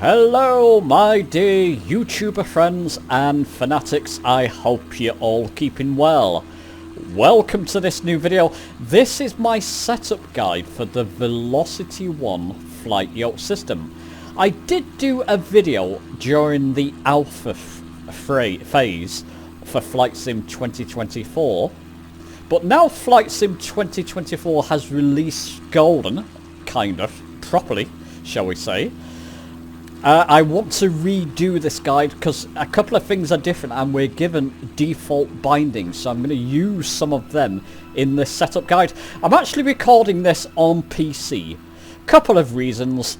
Hello my dear YouTuber friends and fanatics, I hope you're all keeping well. Welcome to this new video. This is my setup guide for the Velocity 1 flight yoke system. I did do a video during the alpha phase for Flight Sim 2024, but now Flight Sim 2024 has released Golden, kind of, properly, shall we say. I want to redo this guide because a couple of things are different and we're given default bindings, so I'm going to use some of them in this setup guide. I'm actually recording this on PC. Couple of reasons.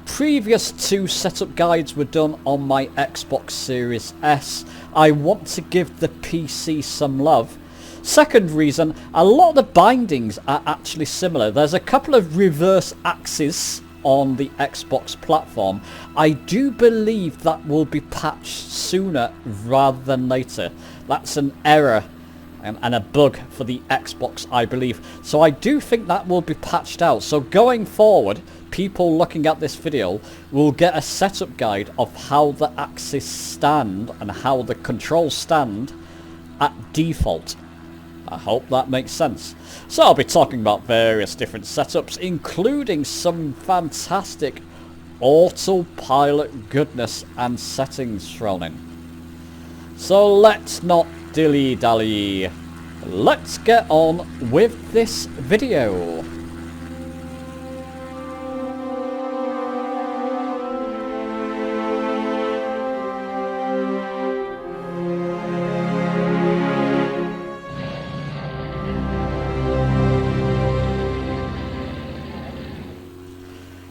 Previous two setup guides were done on my Xbox Series S. I want to give the PC some love. Second reason, a lot of the bindings are actually similar. There's a couple of reverse axes on the Xbox platform. I do believe that will be patched sooner rather than later. That's an error and a bug for the Xbox, I believe. So I do think that will be patched out. So going forward, people looking at this video will get a setup guide of how the axes stand and how the controls stand at default. I hope that makes sense. So I'll be talking about various different setups, including some fantastic autopilot goodness and settings thrown in. So let's not dilly-dally. Let's get on with this video.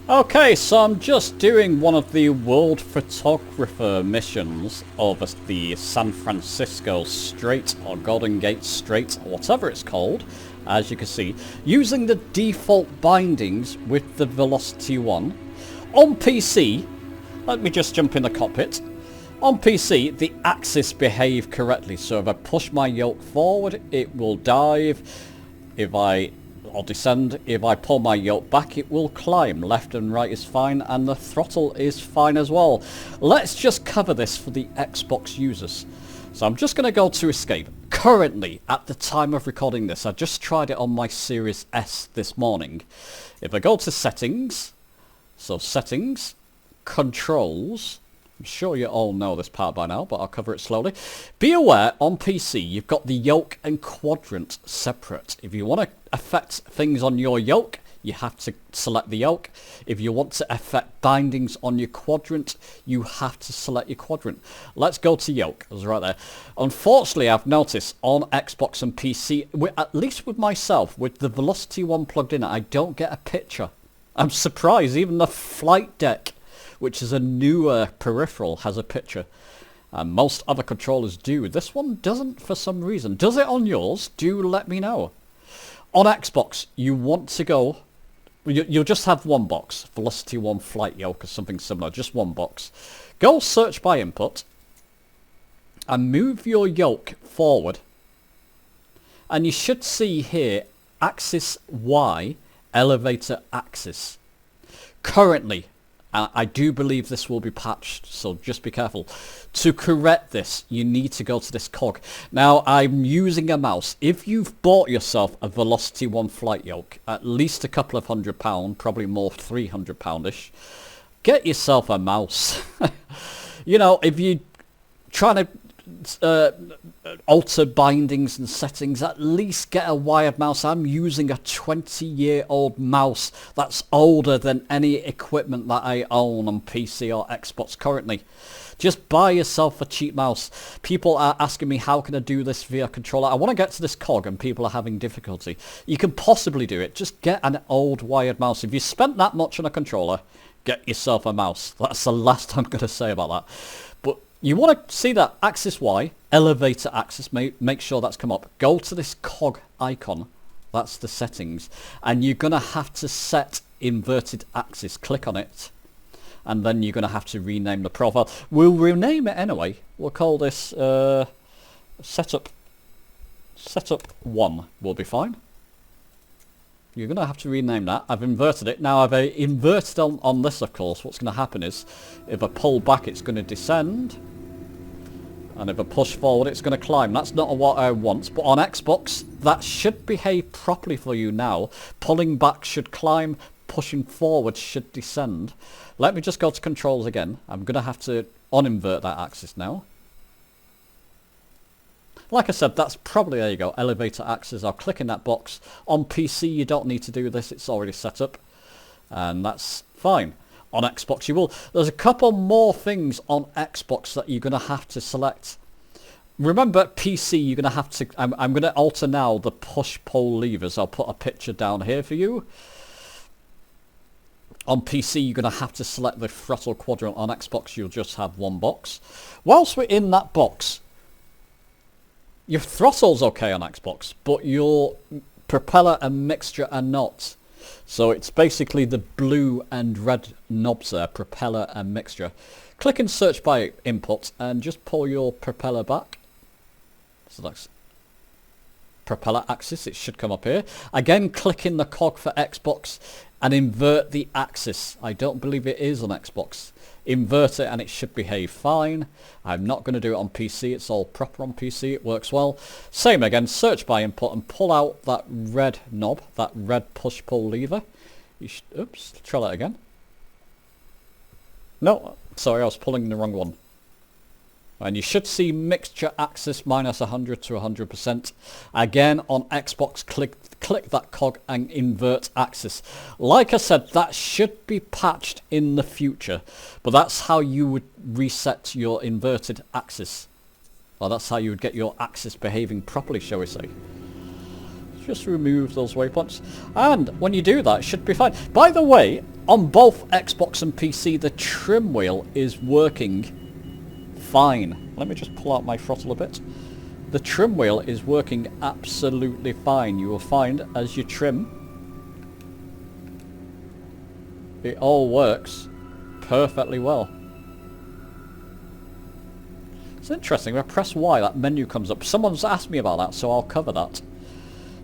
Okay, so I'm just doing one of the world photographer missions over the San Francisco Strait or Golden Gate Strait or whatever it's called, as you can see, using the default bindings with the Velocity 1. On PC, let me just jump in the cockpit. On PC, the axes behave correctly, so if I push my yoke forward, it will dive. Or descend. If I pull my yoke back, it will climb. Left and right is fine, and the throttle is fine as well. Let's just cover this for the Xbox users. So I'm just going to go to escape. Currently, at the time of recording this, I just tried it on my Series S this morning. If I go to settings, so settings, controls, I'm sure you all know this part by now, but I'll cover it slowly. Be aware, on PC, you've got the yoke and quadrant separate. If you want to affect things on your yoke, you have to select the yoke. If you want to affect bindings on your quadrant, you have to select your quadrant. Let's go to yoke. It was right there. Unfortunately, I've noticed on Xbox and PC, at least with myself, with the Velocity 1 plugged in, I don't get a picture. I'm surprised. Even the flight deck, which is a newer peripheral, has a picture. And most other controllers do. This one doesn't for some reason. Does it on yours? Do let me know. On Xbox, you want to go... You'll just have one box. Velocity 1 Flight Yoke or something similar. Just one box. Go search by input. And move your yoke forward. And you should see here, axis Y, elevator axis. Currently, I do believe this will be patched, so just be careful. To correct this, you need to go to this cog. Now, I'm using a mouse. If you've bought yourself a Velocity 1 flight yoke, at least a couple of £100, probably more £300-ish, get yourself a mouse. You know, if you're trying to alter bindings and settings, at least get a wired mouse. I'm using a 20-year-old mouse that's older than any equipment that I own on PC or Xbox currently. Just buy yourself a cheap mouse. People are asking me how can I do this via controller. I want to get to this cog and people are having difficulty. You can possibly do it. Just get an old wired mouse. If you spent that much on a controller, get yourself a mouse. That's the last I'm going to say about that. But you want to see that axis Y, elevator axis, make sure that's come up. Go to this cog icon, that's the settings, and you're going to have to set inverted axis. Click on it, and then you're going to have to rename the profile. We'll rename it anyway. We'll call this setup 1 will be fine. You're going to have to rename that. I've inverted it. Now I've inverted on this, of course. What's going to happen is, if I pull back, it's going to descend. And if I push forward, it's going to climb. That's not what I want. But on Xbox, that should behave properly for you now. Pulling back should climb. Pushing forward should descend. Let me just go to controls again. I'm going to have to uninvert that axis now. Like I said, that's probably, there you go, elevator axis. I'll click in that box. On PC, you don't need to do this. It's already set up. And that's fine. On Xbox, you will. There's a couple more things on Xbox that you're going to have to select. Remember, PC, you're going to have to... I'm going to alter now the push-pull levers. I'll put a picture down here for you. On PC, you're going to have to select the throttle quadrant. On Xbox, you'll just have one box. Whilst we're in that box... Your throttle's okay on Xbox, but your propeller and mixture are not. So it's basically the blue and red knobs there, propeller and mixture. Click in search by input and just pull your propeller back. So that's propeller axis, it should come up here. Again, click in the cog for Xbox and invert the axis. I don't believe it is on Xbox. Invert it and it should behave fine. I'm not going to do it on PC. It's all proper on PC. It works well. Same again. Search by input and pull out that red knob, that red push-pull lever. You should, oops, try that again. No, sorry, I was pulling the wrong one. And you should see mixture axis minus 100 to 100%. Again, on Xbox, click that cog and invert axis. Like I said, that should be patched in the future. But that's how you would reset your inverted axis. Well, that's how you would get your axis behaving properly, shall we say. Just remove those waypoints. And when you do that, it should be fine. By the way, on both Xbox and PC, the trim wheel is working fine. Let me just pull out my throttle a bit. The trim wheel is working absolutely fine. You will find as you trim, it all works perfectly well. It's interesting. When I press Y, that menu comes up. Someone's asked me about that, so I'll cover that.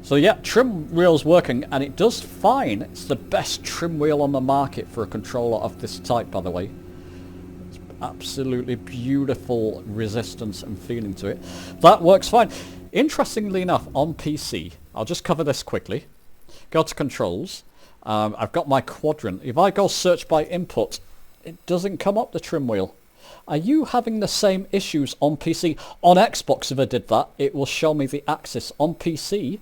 So yeah, trim wheel's working, and it does fine. It's the best trim wheel on the market for a controller of this type, by the way. Absolutely beautiful resistance and feeling to it. That works fine. Interestingly enough, on PC, I'll just cover this quickly. Go to controls. I've got my quadrant. If I go search by input, it doesn't come up the trim wheel. Are you having the same issues on PC? On Xbox, if I did that, it will show me the axis. On PC,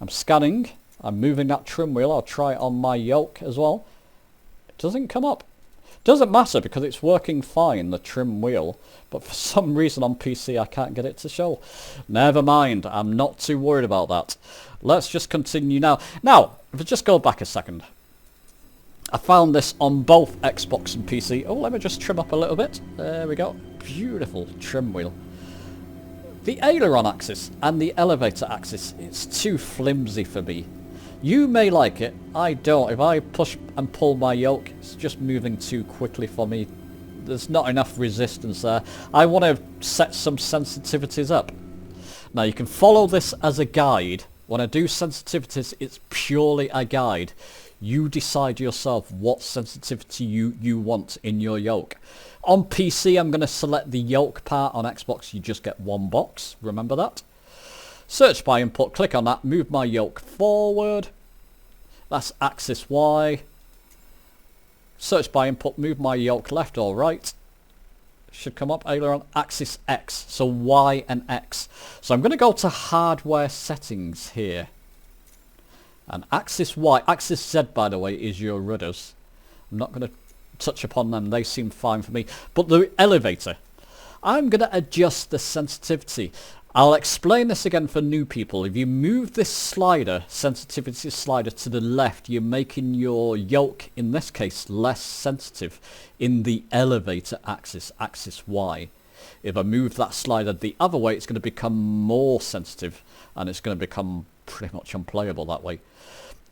I'm scanning. I'm moving that trim wheel. I'll try it on my yoke as well. It doesn't come up. Doesn't matter because it's working fine, the trim wheel, but for some reason on PC I can't get it to show. Never mind, I'm not too worried about that. Let's just continue now. Now, if I just go back a second, I found this on both Xbox and PC. Oh, let me just trim up a little bit. There we go. Beautiful trim wheel. The aileron axis and the elevator axis, it's too flimsy for me. You may like it, I don't. If I push and pull my yoke, it's just moving too quickly for me. There's not enough resistance there. I want to set some sensitivities up. Now you can follow this as a guide. When I do sensitivities, it's purely a guide. You decide yourself what sensitivity you want in your yoke. On PC, I'm going to select the yoke part. On Xbox, you just get one box. Remember that? Search by input, click on that, move my yoke forward. That's axis Y. Search by input, move my yoke left or right. Should come up, aileron, axis X. So Y and X. So I'm going to go to hardware settings here. And axis Y, axis Z by the way, is your rudders. I'm not going to touch upon them, they seem fine for me. But the elevator, I'm going to adjust the sensitivity. I'll explain this again for new people. If you move this slider, sensitivity slider to the left, you're making your yoke, in this case, less sensitive in the elevator axis, axis Y. If I move that slider the other way, it's going to become more sensitive and it's going to become pretty much unplayable that way.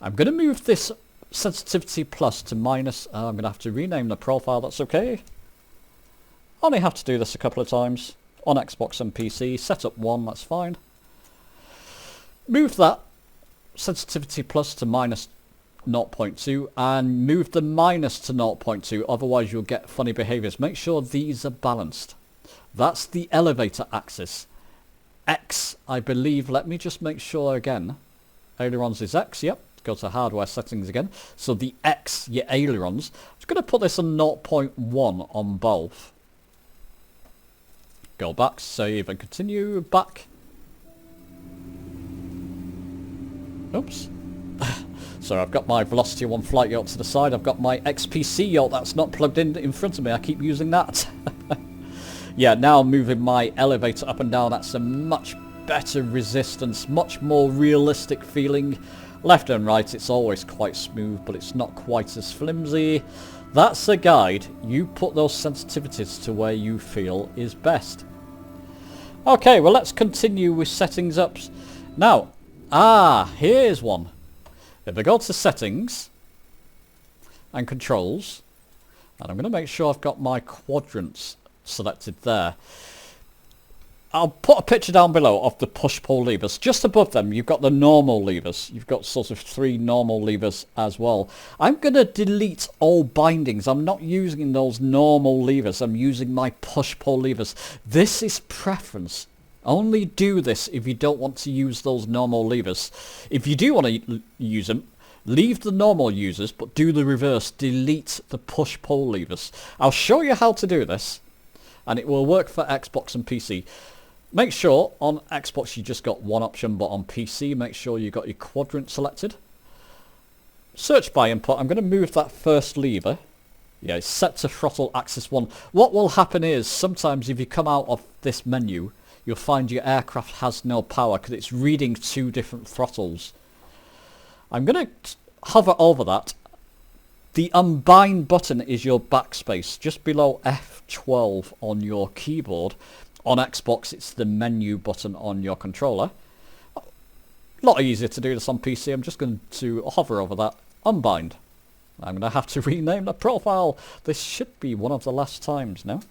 I'm going to move this sensitivity plus to minus. I'm going to have to rename the profile, that's okay. Only have to do this a couple of times. On Xbox and PC, set up 1, that's fine. Move that sensitivity plus to minus 0.2 and move the minus to 0.2, otherwise you'll get funny behaviors. Make sure these are balanced. That's the elevator axis. X, I believe, let me just make sure again. Ailerons is X, yep. Go to hardware settings again. So the X, your ailerons. I'm just going to put this on 0.1 on both. Go back, save and continue, back. Oops. So I've got my Velocity 1 flight yoke to the side. I've got my XPC yoke that's not plugged in front of me. I keep using that. Yeah, now moving my elevator up and down. That's a much better resistance, much more realistic feeling. Left and right, it's always quite smooth, but it's not quite as flimsy. That's a guide. You put those sensitivities to where you feel is best. Okay, well, let's continue with settings up. Now, here's one. If I go to settings and controls, and I'm going to make sure I've got my quadrants selected there. I'll put a picture down below of the push-pull levers. Just above them, you've got the normal levers. You've got sort of 3 normal levers as well. I'm going to delete all bindings. I'm not using those normal levers. I'm using my push-pull levers. This is preference. Only do this if you don't want to use those normal levers. If you do want to use them, leave the normal users, but do the reverse. Delete the push-pull levers. I'll show you how to do this, and it will work for Xbox and PC. Make sure on Xbox you just got one option, but on PC make sure you got your quadrant selected. Search by input. I'm going to move that first lever. Yeah, it's set to throttle axis 1. What will happen is sometimes if you come out of this menu, you'll find your aircraft has no power because it's reading 2 different throttles. I'm going to hover over that. The unbind button is your backspace, just below F12 on your keyboard. On Xbox, it's the menu button on your controller. A lot easier to do this on PC. I'm just going to hover over that. Unbind. I'm going to have to rename the profile. This should be one of the last times now.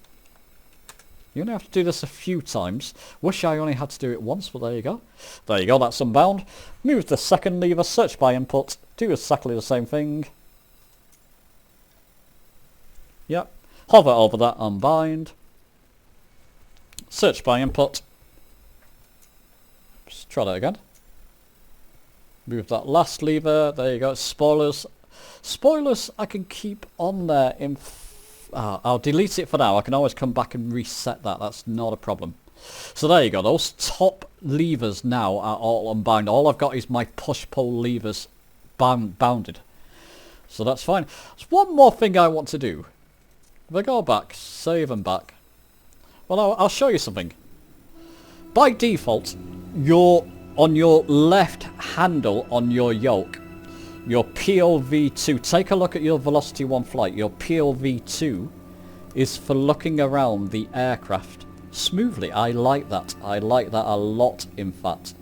You only have to do this a few times. Wish I only had to do it once, but there you go. There you go, that's unbound. Move the second lever, search by input. Do exactly the same thing. Yep. Hover over that, unbind. Search by input. Just try that again. Move that last lever. There you go. Spoilers. Spoilers I can keep on there. I'll delete it for now. I can always come back and reset that. That's not a problem. So there you go. Those top levers now are all unbound. All I've got is my push-pull levers bounded. So that's fine. There's one more thing I want to do. If I go back, save and back. Well, I'll show you something. By default, you're on your left handle on your yoke. Your POV2, take a look at your Velocity 1 flight. Your POV2 is for looking around the aircraft smoothly. I like that. I like that a lot, in fact.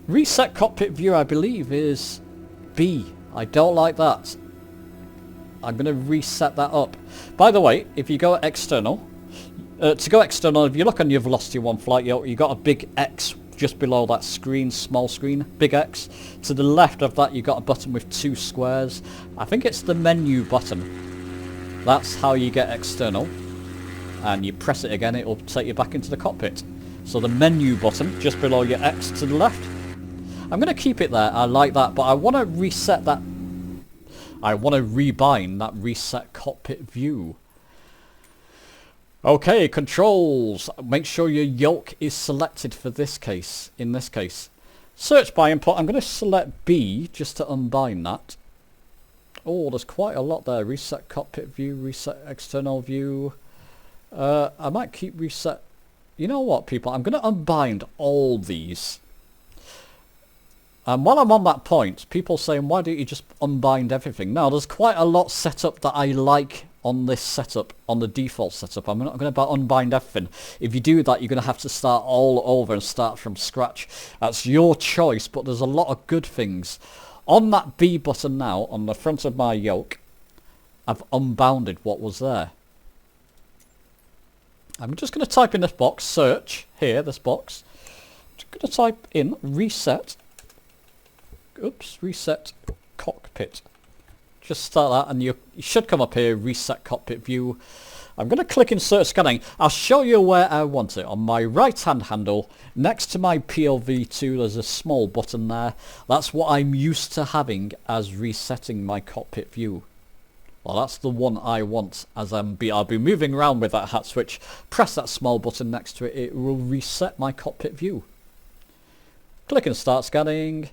Reset cockpit view, I believe, is B. I don't like that. I'm going to reset that up. By the way, if you go external, to go external, if you look on your Velocity 1 flight, you got a big X just below that screen, small screen, big X. To the left of that, you got a button with 2 squares. I think it's the menu button. That's how you get external. And you press it again, it'll take you back into the cockpit. So the menu button, just below your X to the left. I'm going to keep it there, I like that, but I want to reset that. I want to rebind that reset cockpit view. Okay, controls. Make sure your yoke is selected for this case, in this case. Search by input. I'm going to select B just to unbind that. Oh, there's quite a lot there. Reset cockpit view, reset external view. I might keep reset. You know what, people? I'm going to unbind all these. And while I'm on that point, people saying, why don't you just unbind everything? Now, there's quite a lot set up that I like on this setup, on the default setup. I'm not going to unbind everything. If you do that, you're going to have to start all over and start from scratch. That's your choice, but there's a lot of good things. On that B button now, on the front of my yoke, I've unbounded what was there. I'm just going to type in this box, search, here, this box. I'm just going to type in reset oops, reset cockpit. Just start that and you should come up here, reset cockpit view. I'm going to click insert scanning. I'll show you where I want it. On my right hand handle, next to my PLV2, there's a small button there. That's what I'm used to having as resetting my cockpit view. Well, that's the one I want, as I'll be moving around with that hat switch. Press that small button next to it, it will reset my cockpit view. Click and start scanning,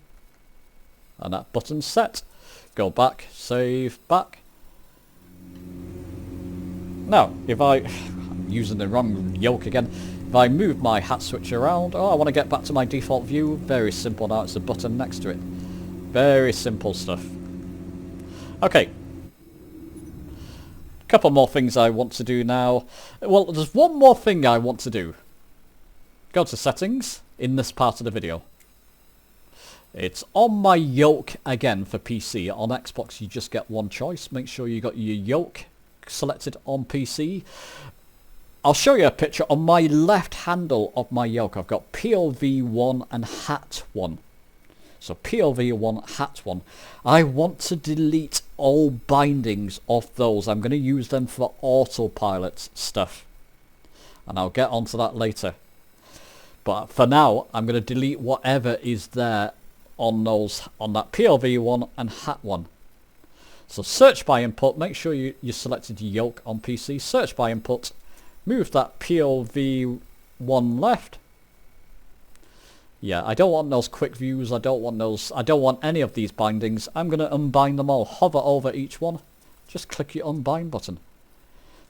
and that button's set. Go back, save, back. Now, if I'm using the wrong yoke again. If I move my hat switch around, I want to get back to my default view. Very simple now, it's a button next to it. Very simple stuff. Okay. Couple more things I want to do now. Well, there's one more thing I want to do. Go to settings in this part of the video. It's on my yoke again for PC. On Xbox you just get one choice. Make sure you got your yoke selected on PC. I'll show you a picture. On my left handle of my yoke I've got PLV1 and HAT1. So PLV1, HAT1. I want to delete all bindings of those. I'm going to use them for autopilot stuff. And I'll get onto that later. But for now, I'm going to delete whatever is there on that PLV1 and HAT1. So search by input. Make sure you selected your yoke on PC. Search by input. Move that PLV1 left. Yeah, I don't want those quick views. I don't want any of these bindings. I'm going to unbind them all. Hover over each one. Just click your unbind button.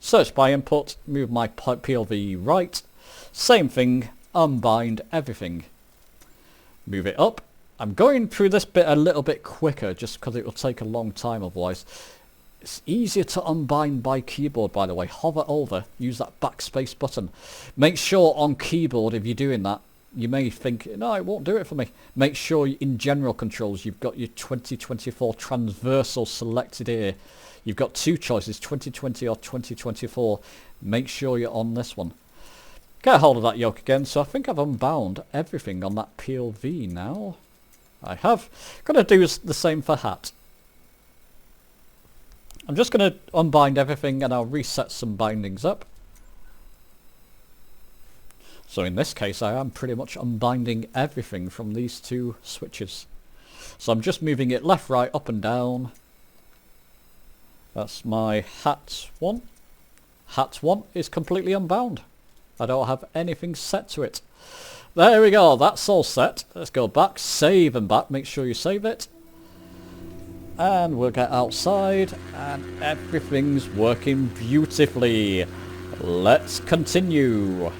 Search by input. Move my PLV right. Same thing. Unbind everything. Move it up. I'm going through this bit a little bit quicker just because it will take a long time otherwise. It's easier to unbind by keyboard, by the way. Hover over. Use that backspace button. Make sure on keyboard, if you're doing that, you may think, no, it won't do it for me. Make sure in general controls you've got your 2024 transversal selected here. You've got two choices, 2020 or 2024. Make sure you're on this one. Get a hold of that yoke again. So I think I've unbound everything on that PLV now. I have. Going to do the same for hat. I'm just going to unbind everything and I'll reset some bindings up. So in this case I am pretty much unbinding everything from these two switches. So I'm just moving it left, right, up and down. That's my hat one. Hat one is completely unbound. I don't have anything set to it. There we go, that's all set. Let's go back, save and back, make sure you save it. And we'll get outside and everything's working beautifully. Let's continue.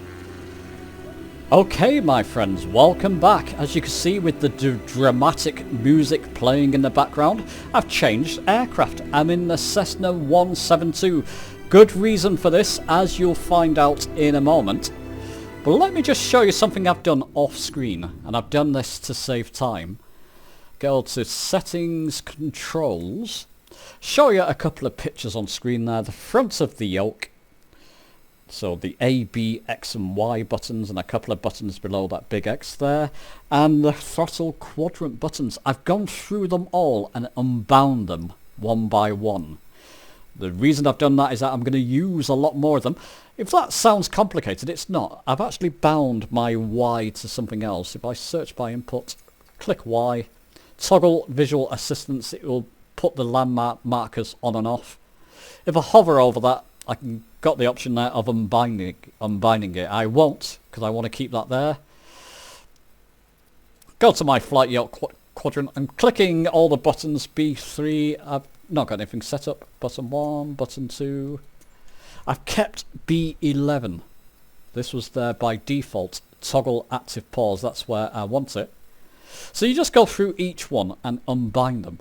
Okay my friends, welcome back. As you can see with the dramatic music playing in the background, I've changed aircraft. I'm in the Cessna 172. Good reason for this, as you'll find out in a moment. But let me just show you something I've done off screen, and I've done this to save time. Go to settings, controls, show you a couple of pictures on screen there. The front of the yoke, so the A, B, X and Y buttons and a couple of buttons below that big X there, and the throttle quadrant buttons. I've gone through them all and unbound them one by one. The reason I've done that is that I'm going to use a lot more of them. If that sounds complicated, it's not. I've actually bound my Y to something else. If I search by input, click Y, toggle visual assistance, it will put the landmark markers on and off. If I hover over that, I can got the option there of unbinding it. I won't, because I want to keep that there. Go to my flight yoke quadrant. I'm clicking all the buttons, B3. I've not got anything set up. Button 1, button 2. I've kept B11. This was there by default. Toggle active pause. That's where I want it. So you just go through each one and unbind them.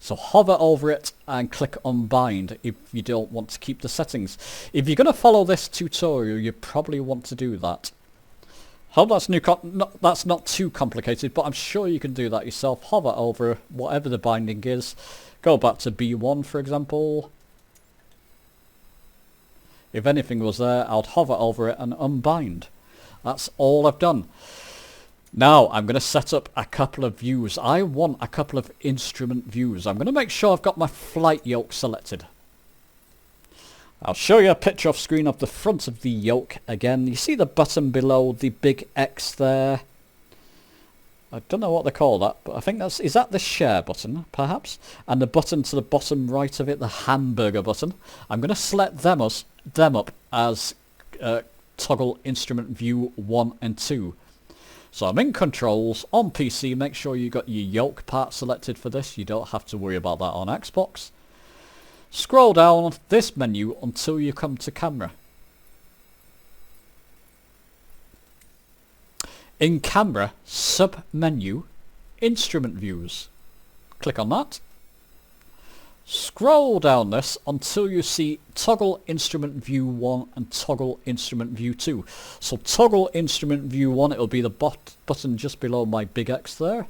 So hover over it and click unbind if you don't want to keep the settings. If you're going to follow this tutorial, you probably want to do that. Hope that's not too complicated, but I'm sure you can do that yourself. Hover over whatever the binding is. Go back to B1 for example. If anything was there, I'd hover over it and unbind. That's all I've done. Now I'm going to set up a couple of views. I want a couple of instrument views. I'm going to make sure I've got my flight yoke selected. I'll show you a picture off screen of the front of the yoke again. You see the button below the big X there? I don't know what they call that, but I think that's... Is that the share button, perhaps? And the button to the bottom right of it, the hamburger button. I'm going to select them up as toggle instrument view 1 and 2. So I'm in controls on PC. Make sure you got your yoke part selected for this. You don't have to worry about that on Xbox. Scroll down this menu until you come to camera. In camera, sub-menu, instrument views. Click on that. Scroll down this until you see toggle instrument view 1 and toggle instrument view 2. So toggle instrument view 1, it'll be the button just below my big X there.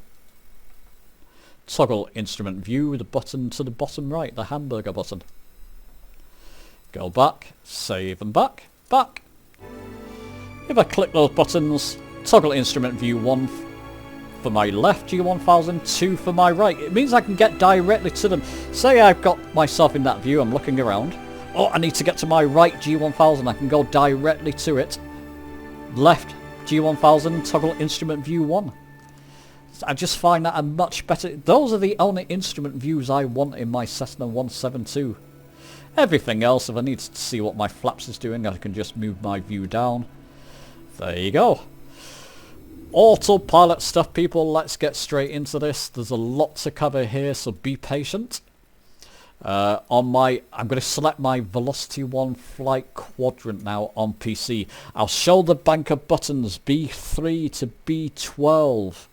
Toggle instrument view, the button to the bottom right, the hamburger button. Go back, save and back. If I click those buttons, toggle instrument view 1 for my left G1000, 2 for my right. It means I can get directly to them. Say I've got myself in that view, I'm looking around. Oh, I need to get to my right G1000. I can go directly to it. Left G1000, toggle instrument view 1. I just find that a much better... Those are the only instrument views I want in my Cessna 172. Everything else, if I need to see what my flaps is doing, I can just move my view down. There you go. Autopilot stuff, people. Let's get straight into this. There's a lot to cover here, so be patient. I'm going to select my Velocity 1 flight quadrant now on PC. I'll show the bank of buttons B3 to B12.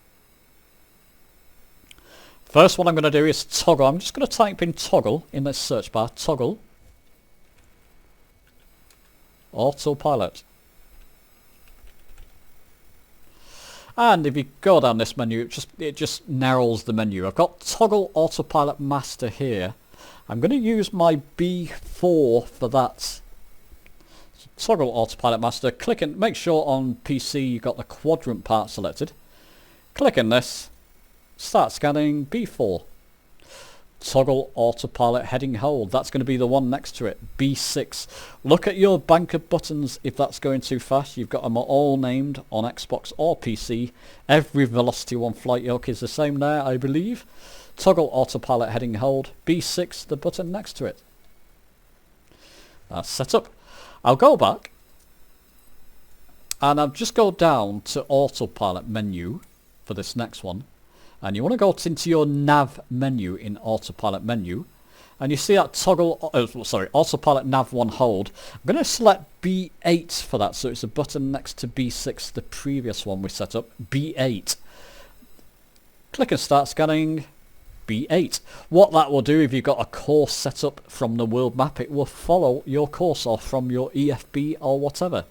First one I'm going to do is toggle. I'm just going to type in toggle in the search bar. Toggle. Autopilot. And if you go down this menu, it just narrows the menu. I've got toggle autopilot master here. I'm going to use my B4 for that. So toggle autopilot master. Click and make sure on PC you've got the quadrant part selected. Click in this. Start scanning. B4. Toggle autopilot heading hold. That's going to be the one next to it. B6. Look at your bank of buttons if that's going too fast. You've got them all named on Xbox or PC. Every Velocity 1 flight yoke is the same there, I believe. Toggle autopilot heading hold. B6, the button next to it. That's set up. I'll go back. And I'll just go down to autopilot menu for this next one. And you want to go into your nav menu in autopilot menu. And you see that toggle, autopilot nav 1 hold. I'm going to select B8 for that. So it's a button next to B6, the previous one we set up. B8. Click and start scanning. B8. What that will do, if you've got a course set up from the world map, it will follow your course or from your EFB or whatever.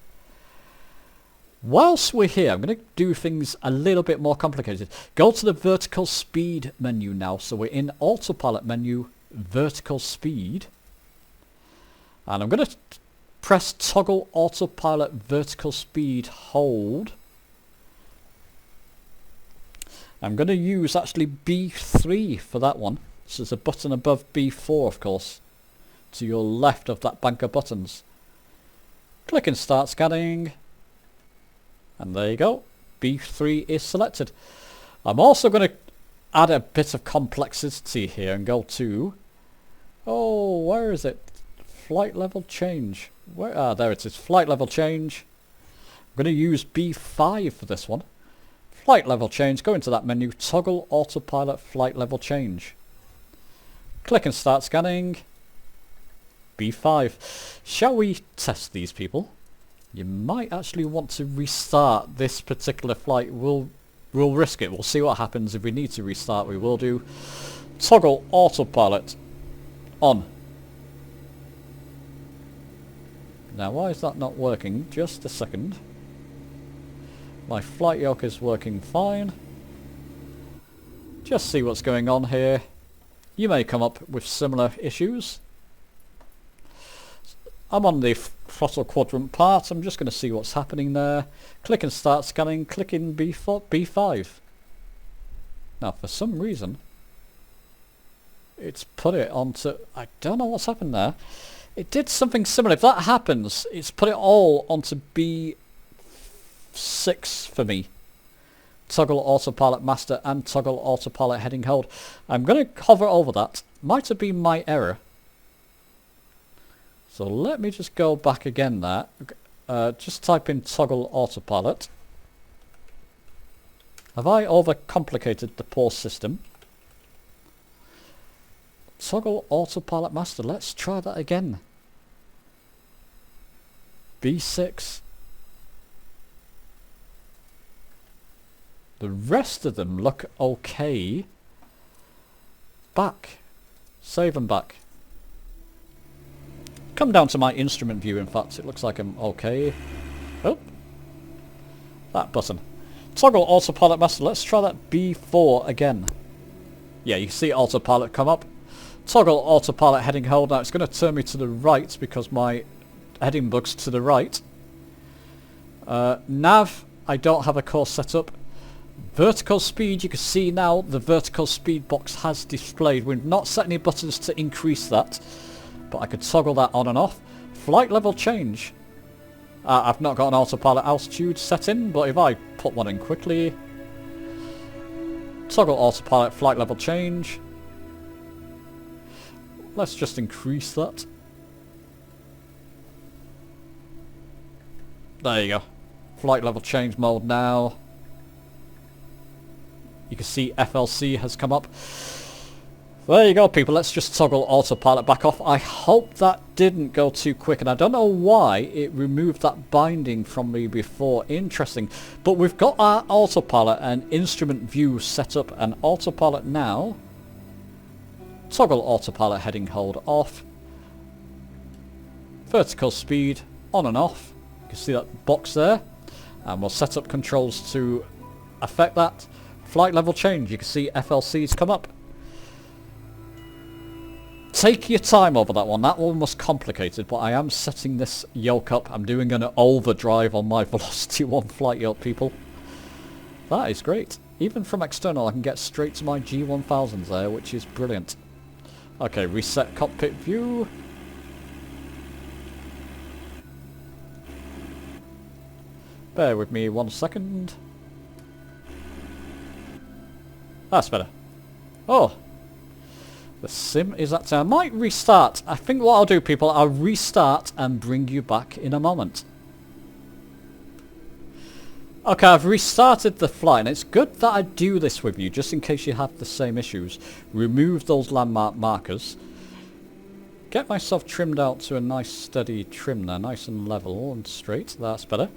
Whilst we're here, I'm going to do things a little bit more complicated. Go to the vertical speed menu now. So we're in autopilot menu, vertical speed. And I'm going to press toggle autopilot vertical speed hold. I'm going to use actually B3 for that one. So there's a button above B4, of course, to your left of that bank of buttons. Click and start scanning. And there you go. B3 is selected. I'm also going to add a bit of complexity here and go to... Oh, where is it? Flight level change. Where? There it is. Flight level change. I'm going to use B5 for this one. Flight level change. Go into that menu. Toggle autopilot flight level change. Click and start scanning. B5. Shall we test these people? You might actually want to restart this particular flight. We'll risk it. We'll see what happens. If we need to restart, we will do. Toggle autopilot on. Now, why is that not working? Just a second. My flight yoke is working fine. Just see what's going on here. You may come up with similar issues. I'm on the throttle quadrant part. I'm just going to see what's happening there. Click and start scanning. Click in B4, B5. Now, for some reason, it's put it onto... I don't know what's happened there. It did something similar. If that happens, it's put it all onto B6 for me. Toggle Autopilot Master and Toggle Autopilot Heading Hold. I'm going to hover over that. Might have been my error. So let me just go back again there. Just type in Toggle Autopilot. Have I overcomplicated the poor system? Toggle Autopilot Master. Let's try that again. B6. The rest of them look okay. Back. Save and back. Come down to my instrument view, in fact. It looks like I'm okay. Oh. That button. Toggle Autopilot Master. Let's try that B4 again. Yeah, you see Autopilot come up. Toggle Autopilot Heading Hold. Now it's going to turn me to the right because my heading bug's to the right. Nav, I don't have a course set up. Vertical speed, you can see now the vertical speed box has displayed. We've not set any buttons to increase that, but I could toggle that on and off. Flight level change. I've not got an autopilot altitude set in, but if I put one in quickly. Toggle autopilot flight level change. Let's just increase that. There you go. Flight level change mode now. You can see FLC has come up. There you go, people. Let's just toggle autopilot back off. I hope that didn't go too quick, and I don't know why it removed that binding from me before. Interesting. But we've got our autopilot and instrument view set up, and autopilot now. Toggle autopilot heading hold off. Vertical speed on and off. You can see that box there. And we'll set up controls to affect that. Flight level change. You can see FLC's come up. Take your time over that one. That one was complicated, but I am setting this yoke up. I'm doing an overdrive on my Velocity 1 flight yoke, people. That is great. Even from external, I can get straight to my G1000s there, which is brilliant. Okay, reset cockpit view. Bear with me 1 second. That's better. Oh. The sim is that I might restart. I think what I'll do, people, I'll restart and bring you back in a moment. Okay, I've restarted the flight, and it's good that I do this with you, just in case you have the same issues. Remove those landmark markers. Get myself trimmed out to a nice steady trim there, nice and level and straight. That's better.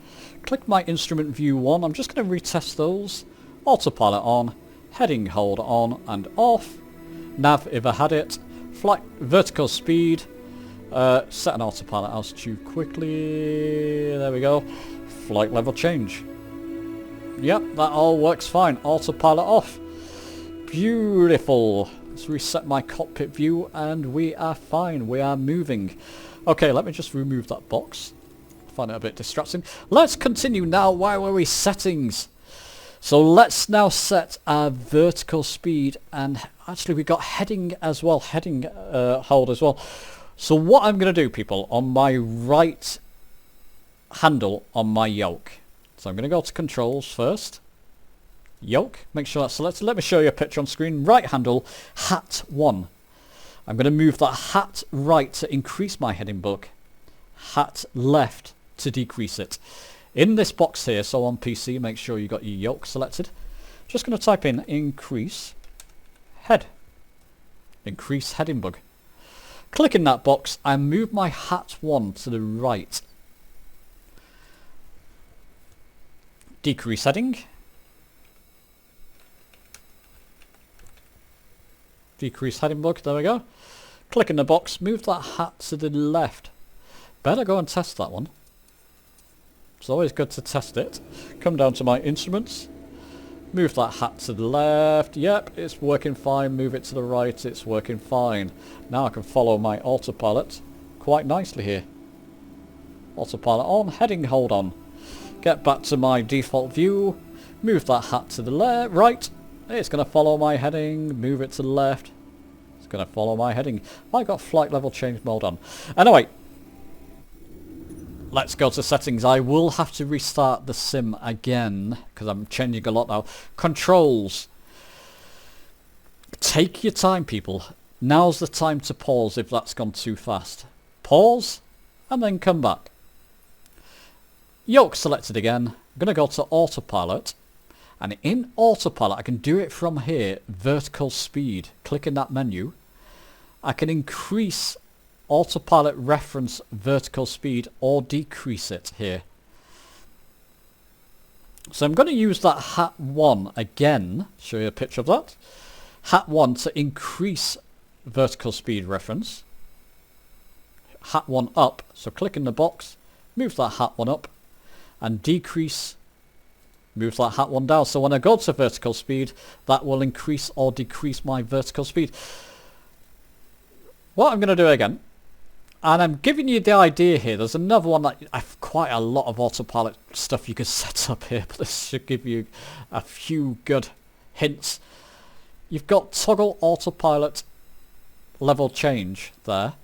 Click my instrument view 1. I'm just going to retest those. Autopilot on. Heading hold on and off. Nav if I had it. Flight vertical speed. Set an autopilot altitude quickly. There we go. Flight level change. Yep, that all works fine. Autopilot off. Beautiful. Let's reset my cockpit view and we are fine. We are moving. Okay, let me just remove that box. I find it a bit distracting. Let's continue now. Where were we? Settings. So let's now set our vertical speed, and actually we got heading as well, heading hold as well. So what I'm going to do, people, on my right handle on my yoke. So I'm going to go to controls first. Yoke, make sure that's selected. Let me show you a picture on screen. Right handle, hat 1. I'm going to move that hat right to increase my heading bug. Hat left to decrease it. In this box here, so on PC, make sure you got your yoke selected. Just going to type in increase head. Increase heading bug. Click in that box and move my hat 1 to the right. Decrease heading. Decrease heading bug, there we go. Click in the box, move that hat to the left. Better go and test that one. It's always good to test it. Come down to my instruments. Move that hat to the left. Yep, it's working fine. Move it to the right. It's working fine. Now I can follow my autopilot quite nicely here. Autopilot on, heading hold on. Get back to my default view. Move that hat to the right. It's going to follow my heading. Move it to the left. It's going to follow my heading. I got flight level change mode on. Anyway, let's go to settings. I will have to restart the sim again because I'm changing a lot now. Controls. Take your time, people. Now's the time to pause if that's gone too fast. Pause and then come back. Yoke selected again. I'm going to go to Autopilot. And in Autopilot, I can do it from here, vertical speed. Click in that menu. I can increase Autopilot reference vertical speed or decrease it here. So I'm going to use that hat 1 again. Show you a picture of that. Hat 1 to increase vertical speed reference. Hat 1 up. So click in the box, move that hat 1 up, and decrease. Move that hat 1 down. So when I go to vertical speed, that will increase or decrease my vertical speed. What I'm going to do again, and I'm giving you the idea here. There's another one that I've quite a lot of autopilot stuff you can set up here, but this should give you a few good hints. You've got toggle autopilot level change there.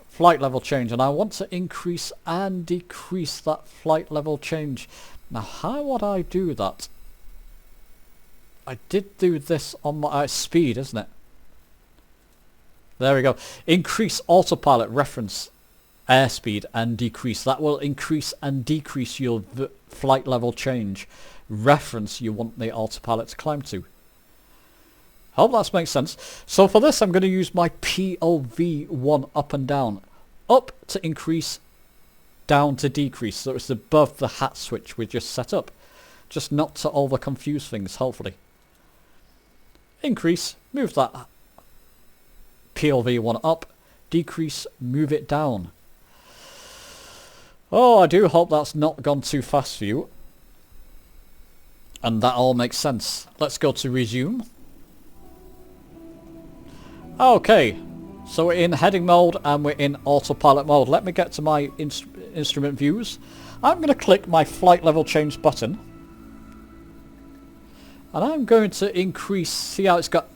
Flight level change, and I want to increase and decrease that flight level change. Now, how would I do that? I did do this on my speed, isn't it? There we go. Increase autopilot reference airspeed and decrease. That will increase and decrease your flight level change reference you want the autopilot to climb to. Hope that makes sense. So for this, I'm going to use my POV1 up and down. Up to increase, down to decrease. So it's above the hat switch we just set up. Just not to over confuse things, hopefully. Increase, move that POV1 up. Decrease, move it down. Oh, I do hope that's not gone too fast for you. And that all makes sense. Let's go to resume. Okay, so we're in heading mode and we're in autopilot mode. Let me get to my instrument views. I'm going to click my flight level change button. And I'm going to increase, see how it's got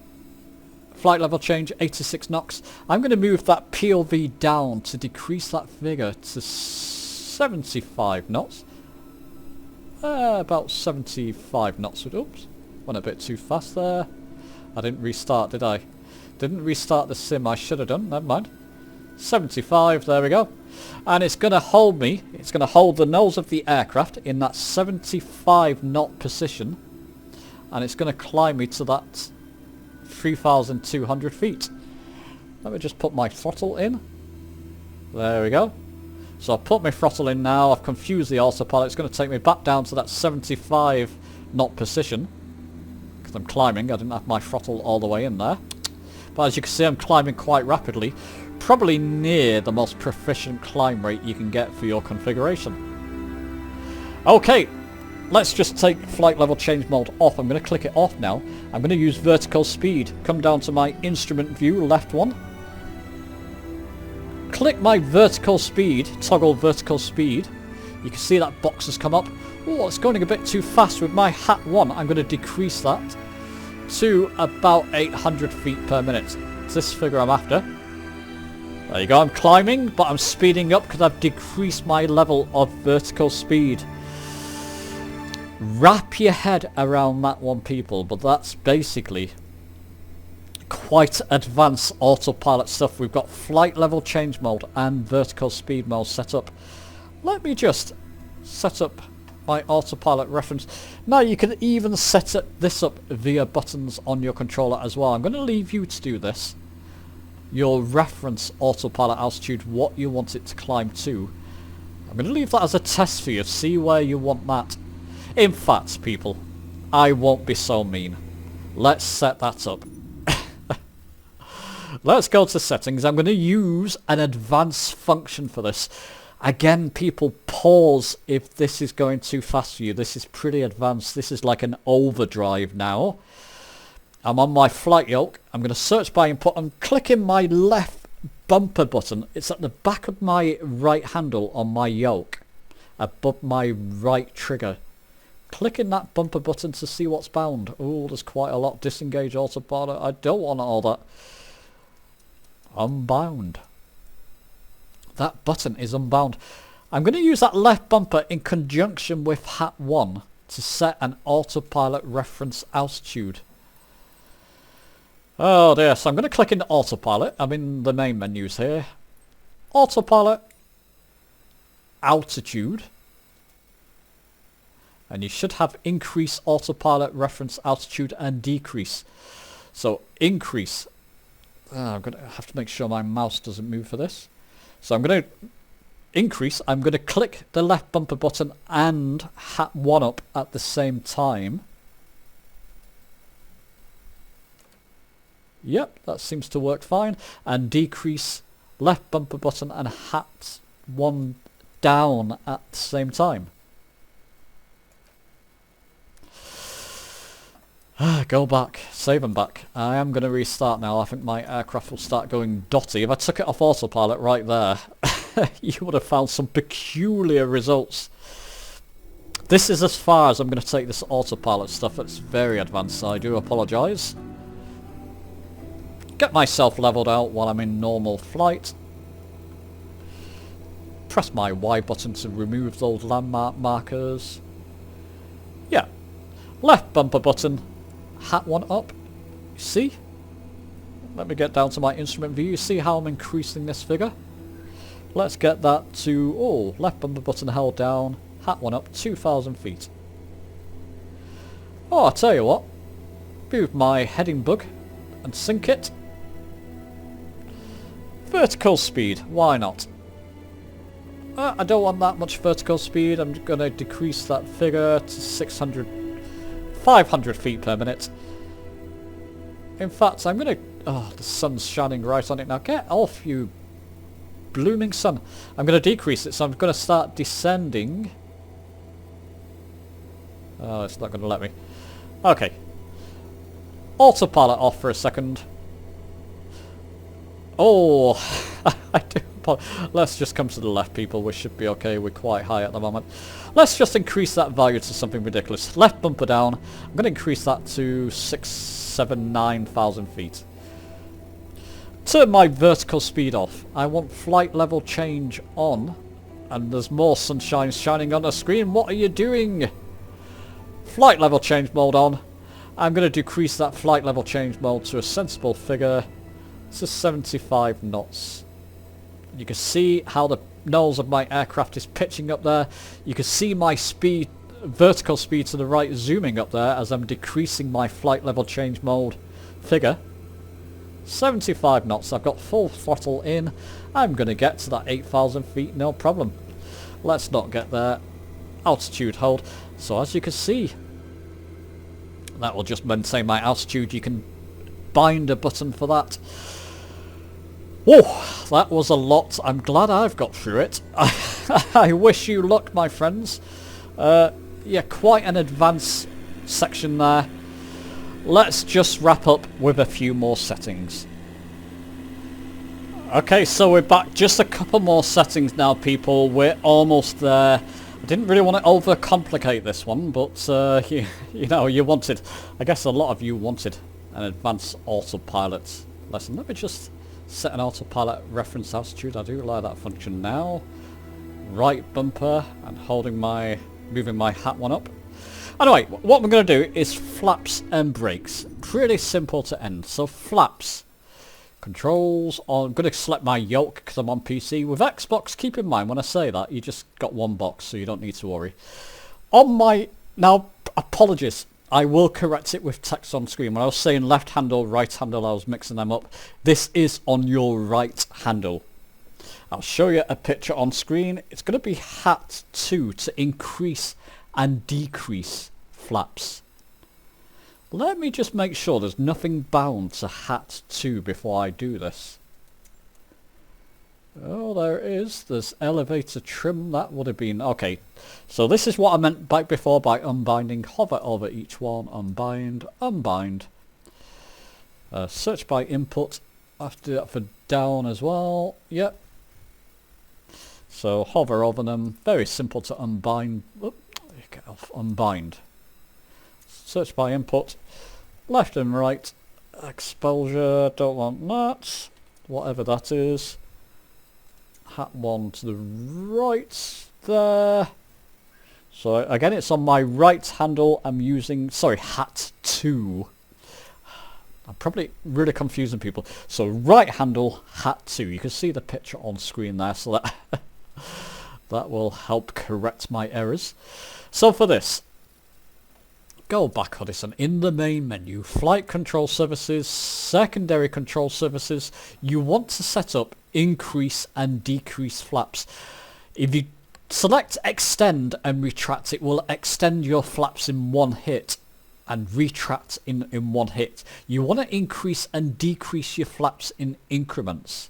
flight level change, 86 knots. I'm going to move that POV down to decrease that figure to 75 knots. About 75 knots. Oops, went a bit too fast there. I didn't restart, did I? Didn't restart the sim. I should have done. Never mind. 75. There we go. And it's going to hold me. It's going to hold the nose of the aircraft in that 75 knot position. And it's going to climb me to that 3,200 feet. Let me just put my throttle in. There we go. So I've put my throttle in now. I've confused the autopilot. It's going to take me back down to that 75 knot position. Because I'm climbing. I didn't have my throttle all the way in there. But as you can see, I'm climbing quite rapidly. Probably near the most proficient climb rate you can get for your configuration. Okay, let's just take flight level change mode off. I'm going to click it off now. I'm going to use vertical speed. Come down to my instrument view, left one. Click my vertical speed, toggle vertical speed. You can see that box has come up. Oh, it's going a bit too fast with my hat 1. I'm going to decrease that to about 800 feet per minute. It's this figure I'm after. There you go, I'm climbing, but I'm speeding up because I've decreased my level of vertical speed. Wrap your head around that one, people, but that's basically quite advanced autopilot stuff. We've got flight level change mode and vertical speed mode set up. Let me just set up my autopilot reference. Now you can even set this up via buttons on your controller as well. I'm going to leave you to do this. Your reference autopilot altitude, what you want it to climb to. I'm going to leave that as a test for you. See where you want that. In fact, people, I won't be so mean. Let's set that up. Let's go to settings. I'm going to use an advanced function for this. Again, people, pause if this is going too fast for you. This is pretty advanced. This is like an overdrive now. I'm on my flight yoke. I'm going to search by input. I'm clicking my left bumper button, it's at the back of my right handle on my yoke, above my right trigger. Clicking that bumper button to see what's bound. Oh, there's quite a lot. Disengage autopilot. I don't want all that. Unbound. That button is unbound. I'm going to use that left bumper in conjunction with hat 1 to set an autopilot reference altitude. Oh dear, so I'm going to click into autopilot. I'm in the main menus here. Autopilot. Altitude. And you should have increase autopilot reference altitude and decrease. So increase. I'm going to have to make sure my mouse doesn't move for this. So I'm going to increase. I'm going to click the left bumper button and hat 1 up at the same time. Yep, that seems to work fine. And decrease left bumper button and hat 1 down at the same time. Go back. Save them back. I am going to restart now. I think my aircraft will start going dotty. If I took it off autopilot right there, you would have found some peculiar results. This is as far as I'm going to take this autopilot stuff. It's very advanced, so I do apologise. Get myself levelled out while I'm in normal flight. Press my Y button to remove those landmark markers. Yeah. Left bumper button. Hat 1 up. See? Let me get down to my instrument view. You see how I'm increasing this figure? Let's get that to... Oh, left bumper button held down. Hat 1 up. 2,000 feet. Oh, I'll tell you what. Move my heading bug and sync it. Vertical speed. Why not? I don't want that much vertical speed. I'm going to decrease that figure to 500 feet per minute. In fact, I'm going to... Oh, the sun's shining right on it now. Get off, you blooming sun. I'm going to decrease it, so I'm going to start descending. Oh, it's not going to let me. Okay. Autopilot off for a second. Oh, I do. Let's just come to the left, people. We should be okay. We're quite high at the moment. Let's just increase that value to something ridiculous. Left bumper down. I'm going to increase that to 9,000 feet. Turn my vertical speed off. I want flight level change on. And there's more sunshine shining on the screen. What are you doing? Flight level change mode on. I'm going to decrease that flight level change mode to a sensible figure. To 75 knots. You can see how the nose of my aircraft is pitching up there. You can see my speed, vertical speed to the right zooming up there as I'm decreasing my flight level change mode figure. 75 knots. I've got full throttle in. I'm going to get to that 8,000 feet, no problem. Let's not get there. Altitude hold. So as you can see, that will just maintain my altitude. You can bind a button for that. Whoa, that was a lot. I'm glad I've got through it. I wish you luck, my friends. Yeah, quite an advanced section there. Let's just wrap up with a few more settings. Okay, so we're back. Just a couple more settings now, people. We're almost there. I didn't really want to overcomplicate this one, but you know, you wanted... I guess a lot of you wanted an advanced autopilot lesson. Let me just... set an autopilot reference altitude. I do like that function now. Right bumper and moving my hat 1 up. Anyway, what we're going to do is flaps and brakes. Pretty simple to end. So flaps. Controls. I'm going to select my yoke because I'm on PC. With Xbox, keep in mind when I say that, you just got one box, so you don't need to worry. On my... Now, apologies. I will correct it with text on screen. When I was saying left handle, right handle, I was mixing them up. This is on your right handle. I'll show you a picture on screen. It's going to be hat 2 to increase and decrease flaps. Let me just make sure there's nothing bound to hat 2 before I do this. Oh, there it is. There's elevator trim. That would have been... Okay, so this is what I meant back before by unbinding. Hover over each one. Unbind. Unbind. Search by input. I have to do that for down as well. Yep. So hover over them. Very simple to unbind. Oop, get off. Unbind. Search by input. Left and right. Exposure. Don't want that. Whatever that is. Hat 1 to the right. There. So again, it's on my right handle. I'm using, sorry, hat 2. I'm probably really confusing people. So right handle, hat 2. You can see the picture on screen there, so that that will help correct my errors. So for this, go back on this and in the main menu, flight control services, secondary control services, you want to set up increase and decrease flaps. If you select extend and retract, it will extend your flaps in one hit and retract in one hit. You want to increase and decrease your flaps in increments.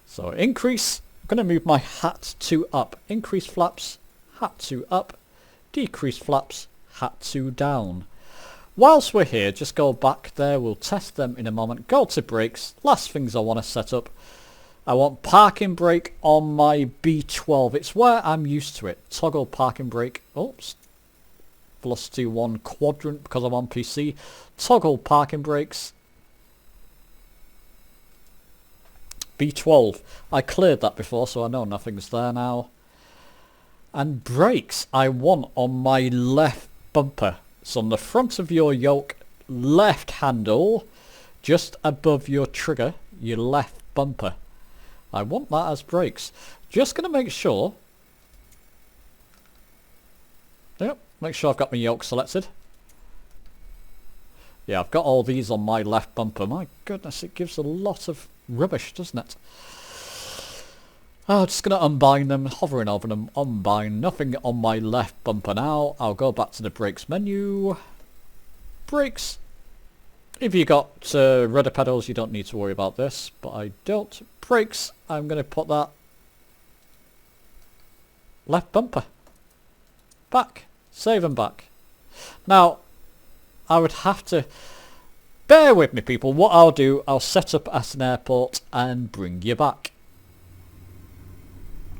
So increase, I'm going to move my hat 2 up. Increase flaps, hat 2 up. Decrease flaps, hat 2 down. Whilst we're here, just go back there. We'll test them in a moment. Go to brakes. Last things I want to set up. I want parking brake on my B12. It's where I'm used to it. Toggle parking brake. Oops. Velocity 1 quadrant because I'm on PC. Toggle parking brakes. B12. I cleared that before, so I know nothing's there now. And brakes I want on my left bumper. So on the front of your yoke, left handle, just above your trigger, your left bumper. I want that as brakes. Just going to make sure. Yep, make sure I've got my yoke selected. Yeah, I've got all these on my left bumper. My goodness, it gives a lot of rubbish, doesn't it? I'm just going to unbind them, hovering over them, unbind. Nothing on my left bumper now. I'll go back to the brakes menu. Brakes. If you got rudder pedals, you don't need to worry about this, but I don't. Brakes, I'm going to put that left bumper. Back. Save and back. Now, I would have to bear with me, people. What I'll do, I'll set up at an airport and bring you back.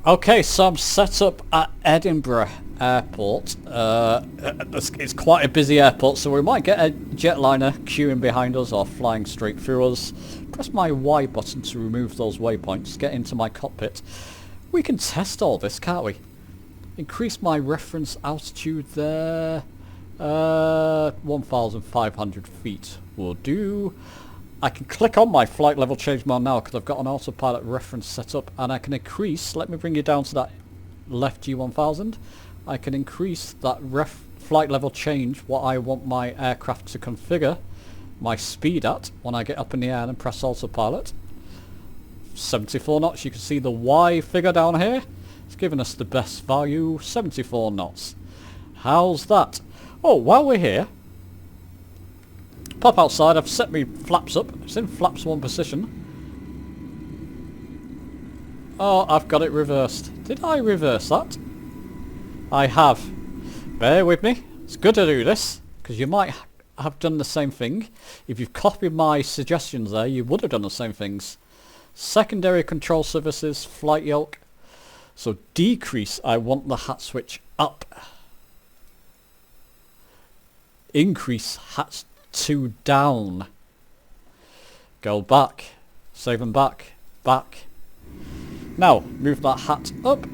Okay, so I'm set up at Edinburgh Airport. It's quite a busy airport, so we might get a jetliner queuing behind us or flying straight through us. Press my Y button to remove those waypoints, get into my cockpit. We can test all this, can't we? Increase my reference altitude there. 1,500 feet will do. I can click on my flight level change mode now because I've got an autopilot reference set up, and I can increase, let me bring you down to that left G1000. I can increase that flight level change, what I want my aircraft to configure my speed at when I get up in the air and press autopilot. 74 knots, you can see the Y figure down here. It's giving us the best value, 74 knots. How's that? Oh, while we're here, pop outside. I've set my flaps up. It's in flaps 1 position. Oh, I've got it reversed. Did I reverse that? I have. Bear with me. It's good to do this, because you might have done the same thing. If you've copied my suggestions there, you would have done the same things. Secondary control services, flight yoke. So decrease, I want the hat switch up. Increase, hat 2 down. Go back. Save and back. Back. Now, move that hat up.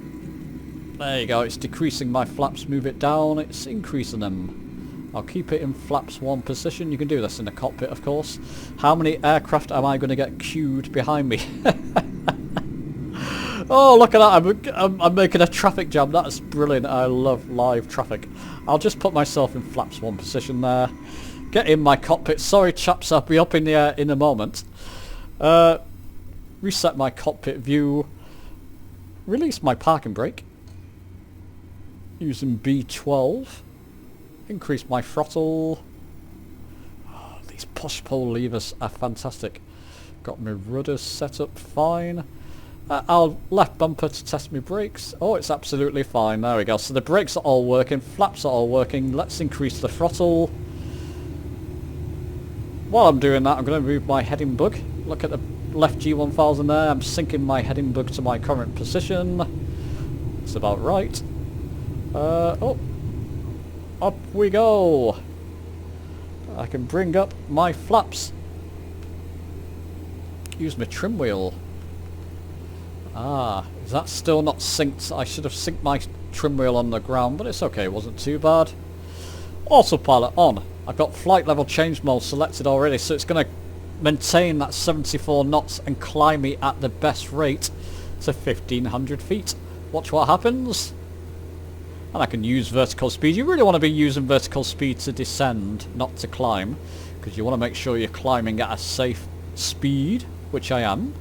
There you go, it's decreasing my flaps. Move it down, it's increasing them. I'll keep it in flaps 1 position. You can do this in the cockpit, of course. How many aircraft am I going to get queued behind me? Oh, look at that. I'm making a traffic jam. That's brilliant. I love live traffic. I'll just put myself in flaps 1 position there. Get in my cockpit. Sorry, chaps, I'll be up in the air in a moment. Reset my cockpit view. Release my parking brake. Using B12. Increase my throttle. Oh, these push-pull levers are fantastic. Got my rudders set up fine. I'll left bumper to test my brakes. Oh, it's absolutely fine. There we go. So the brakes are all working. Flaps are all working. Let's increase the throttle. While I'm doing that, I'm going to move my heading bug. Look at the left G1000 there. I'm sinking my heading bug to my current position. It's about right. Oh. Up we go. I can bring up my flaps. Use my trim wheel. Ah, is that still not synced? I should have synced my trim wheel on the ground, but it's okay, it wasn't too bad. Autopilot on. I've got flight level change mode selected already, so it's going to maintain that 74 knots and climb me at the best rate to 1500 feet. Watch what happens. And I can use vertical speed. You really want to be using vertical speed to descend, not to climb, because you want to make sure you're climbing at a safe speed, which I am.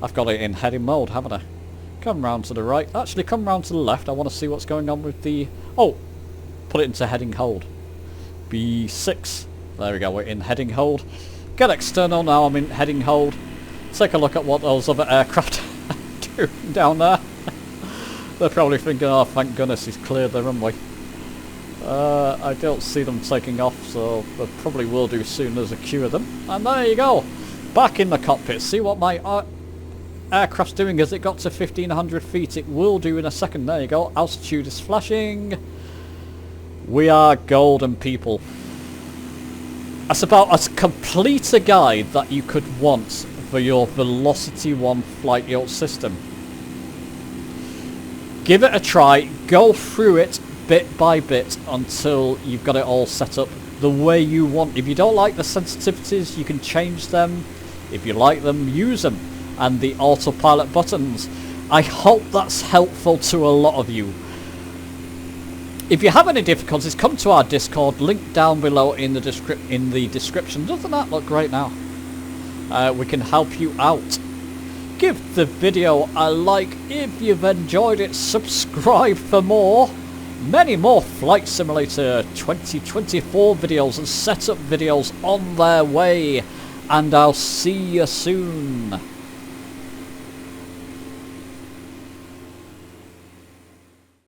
I've got it in heading mode, haven't I? Come round to the right. Actually, come round to the left. I want to see what's going on with the... Oh! Put it into heading hold. B6. There we go, we're in heading hold. Get external now, I'm in heading hold. Take a look at what those other aircraft are doing down there. They're probably thinking, oh, thank goodness he's cleared the runway. I don't see them taking off, so they probably will do soon. There's a queue of them. And there you go. Back in the cockpit. See what my aircraft's doing as it got to 1500 feet. It will do in a second. There you go. Altitude is flashing. We are golden, people. That's about as complete a guide that you could want for your Velocity 1 flight yoke system. Give it a try. Go through it bit by bit until you've got it all set up the way you want. If you don't like the sensitivities, you can change them. If you like them, use them. And the autopilot buttons. I hope that's helpful to a lot of you. If you have any difficulties, come to our Discord, link down below in the description. Doesn't that look great now? We can help you out. Give the video a like if you've enjoyed it. Subscribe for more. Many more Flight Simulator 2024 videos and setup videos on their way. And I'll see you soon.